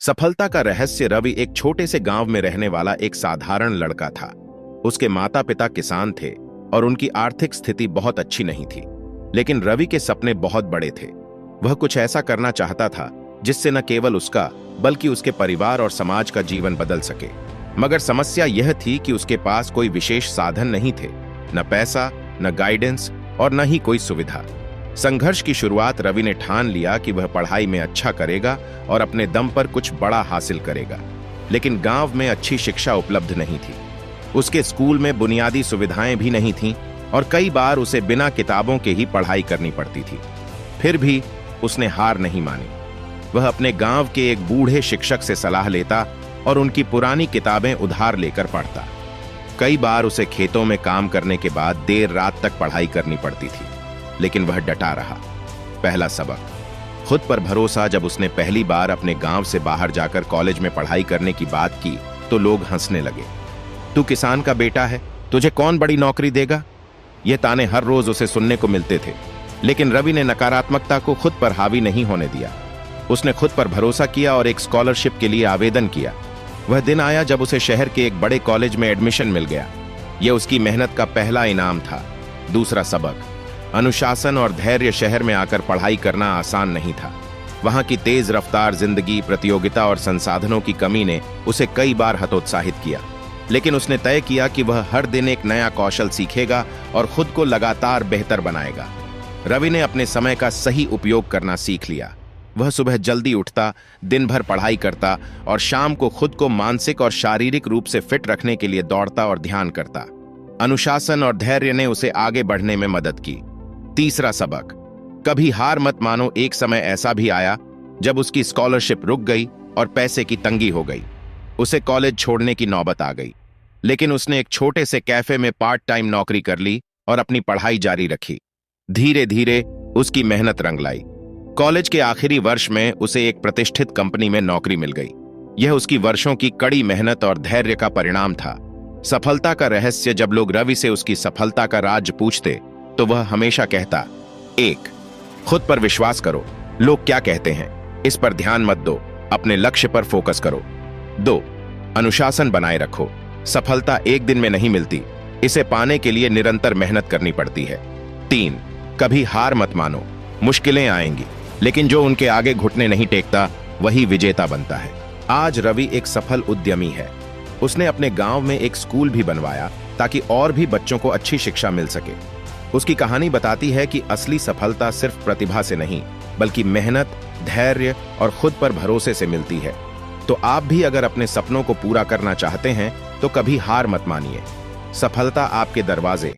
सफलता का रहस्य। रवि एक छोटे से गांव में रहने वाला एक साधारण लड़का था। उसके माता पिता किसान थे और उनकी आर्थिक स्थिति बहुत अच्छी नहीं थी। लेकिन रवि के सपने बहुत बड़े थे। वह कुछ ऐसा करना चाहता था जिससे न केवल उसका बल्कि उसके परिवार और समाज का जीवन बदल सके। मगर समस्या यह थी कि उसके पास कोई विशेष साधन नहीं थे, न पैसा, न गाइडेंस और न ही कोई सुविधा। संघर्ष की शुरुआत रवि ने ठान लिया कि वह पढ़ाई में अच्छा करेगा और अपने दम पर कुछ बड़ा हासिल करेगा। लेकिन गांव में अच्छी शिक्षा उपलब्ध नहीं थी। उसके स्कूल में बुनियादी सुविधाएं भी नहीं थीं और कई बार उसे बिना किताबों के ही पढ़ाई करनी पड़ती थी। फिर भी उसने हार नहीं मानी। वह अपने गांव के एक बूढ़े शिक्षक से सलाह लेता और उनकी पुरानी किताबें उधार लेकर पढ़ता। कई बार उसे खेतों में काम करने के बाद देर रात तक पढ़ाई करनी पड़ती थी, लेकिन वह डटा रहा। पहला सबक, खुद पर भरोसा। जब उसने पहली बार अपने गांव से बाहर जाकर कॉलेज में पढ़ाई करने की बात की तो लोग हंसने लगे। तू किसान का बेटा है, तुझे कौन बड़ी नौकरी देगा? ये ताने हर रोज उसे सुनने को मिलते थे। लेकिन रवि ने नकारात्मकता को खुद पर हावी नहीं होने दिया। उसने खुद पर भरोसा किया और एक स्कॉलरशिप के लिए आवेदन किया। वह दिन आया जब उसे शहर के एक बड़े कॉलेज में एडमिशन मिल गया। यह उसकी मेहनत का पहला इनाम था। दूसरा सबक, अनुशासन और धैर्य। शहर में आकर पढ़ाई करना आसान नहीं था। वहां की तेज रफ्तार जिंदगी, प्रतियोगिता और संसाधनों की कमी ने उसे कई बार हतोत्साहित किया। लेकिन उसने तय किया कि वह हर दिन एक नया कौशल सीखेगा और खुद को लगातार बेहतर बनाएगा। रवि ने अपने समय का सही उपयोग करना सीख लिया। वह सुबह जल्दी उठता, दिन भर पढ़ाई करता और शाम को खुद को मानसिक और शारीरिक रूप से फिट रखने के लिए दौड़ता और ध्यान करता। अनुशासन और धैर्य ने उसे आगे बढ़ने में मदद की। तीसरा सबक, कभी हार मत मानो। एक समय ऐसा भी आया जब उसकी स्कॉलरशिप रुक गई और पैसे की तंगी हो गई। उसे कॉलेज छोड़ने की नौबत आ गई। लेकिन उसने एक छोटे से कैफे में पार्ट टाइम नौकरी कर ली और अपनी पढ़ाई जारी रखी। धीरे धीरे उसकी मेहनत रंग लाई। कॉलेज के आखिरी वर्ष में उसे एक प्रतिष्ठित कंपनी में नौकरी मिल गई। यह उसकी वर्षों की कड़ी मेहनत और धैर्य का परिणाम था। सफलता का रहस्य। जब लोग रवि से उसकी सफलता का राज पूछते तो वह हमेशा कहता, 1. खुद पर विश्वास करो। लोग क्या कहते हैं इस पर ध्यान मत दो, अपने लक्ष्य पर फोकस करो। 2. अनुशासन बनाए रखो। सफलता एक दिन में नहीं मिलती, इसे पाने के लिए निरंतर मेहनत करनी पड़ती है। 3. कभी हार मत मानो। मुश्किलें आएंगी, लेकिन जो उनके आगे घुटने नहीं टेकता वही विजेता बनता है। आज रवि एक सफल उद्यमी है। उसने अपने गांव में एक स्कूल भी बनवाया ताकि और भी बच्चों को अच्छी शिक्षा मिल सके। उसकी कहानी बताती है कि असली सफलता सिर्फ प्रतिभा से नहीं, बल्कि मेहनत, धैर्य और खुद पर भरोसे से मिलती है। तो आप भी अगर अपने सपनों को पूरा करना चाहते हैं तो कभी हार मत मानिए। सफलता आपके दरवाजे